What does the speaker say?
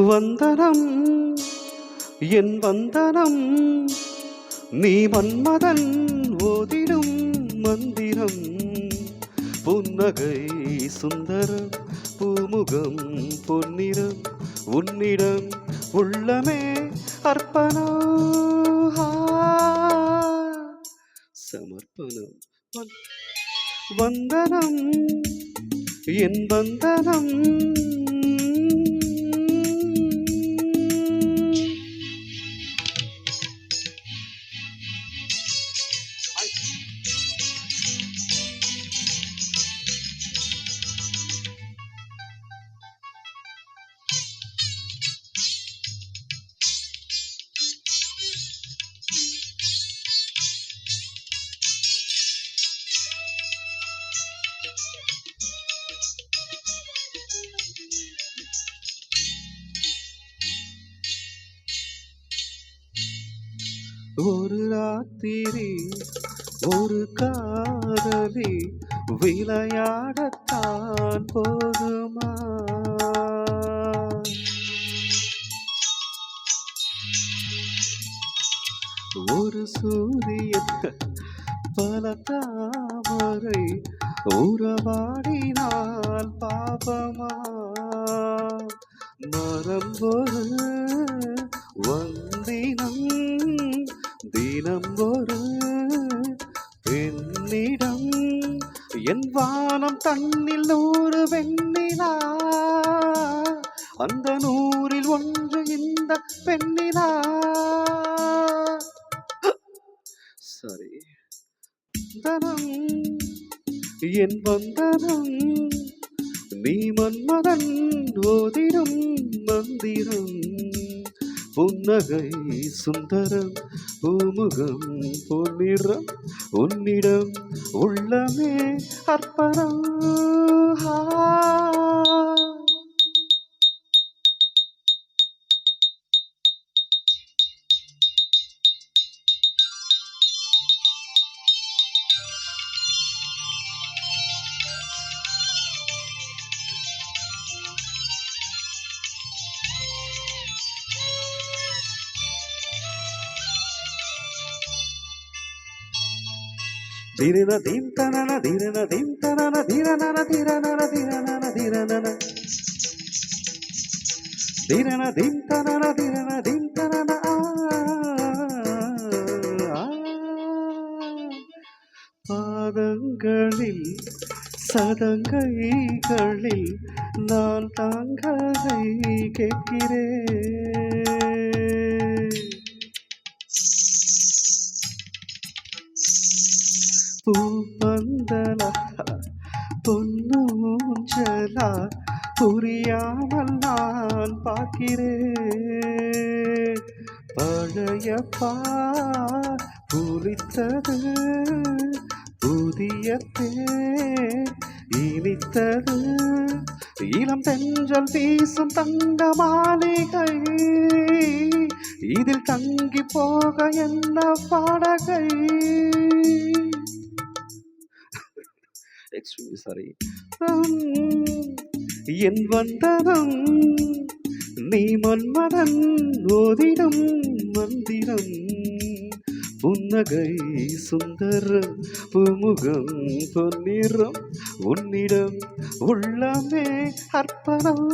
வந்தனம் என் வந்தனம் நீ மன்மதன் ஓதிடும் மந்திரம் புன்னகை சுந்தரம் பூமுகம் பொன்னிறம் உன்னிடம் உள்ளமே அர்ப்பணம் சமர்ப்பணம் வந்தனம் என் வந்தனம் ஒரு ராத்திரி ஒரு காதலி விளையாடத்தான் போதுமா ஒரு சூரியன் பல தாமரை உறவாடினால் பாபமா மரம் ஒரு வந்தினம் தினம் ஒரு பெண்ணிடம் என் வானம் தன்னில் 100 வெண்ணிலா அந்த 100ல் ஒன்று இந்த பெண்ணிலா சரி தனம் என் வந்தனம் நீ மன்மதன் ஓதிடும் மந்திரம் புன்னகை சுந்தரம் பூமுகம் பொன்னிறம் உன்னிடம் உள்ளமே அர்ப்பணம் Dirana dim tanana dirana dim tanana dirana dirana dirana dirana dirana dim tanana dirana dim tanana பாதங்களில் சதங்கைகளில் நான் தாங்களை கேட்கிறேன் பூப்பந்தலா பொன்னூஞ்சலா புரியாமல் நான் பார்க்கிறேன் பழைய புரித்தது புதிய இனித்தது இளம் தென்றல் வீசும் தங்க மாளிகை இதில் தங்கி போக என்ன பாடகை extremely sorry என் வந்தனம் நீ மன்மதன் ஓதிடும் மந்திரம் புன்னகை சுந்தரம் பூமுகம் பொன்னிறம் உன்னிடம் உள்ளமே அர்ப்பணம்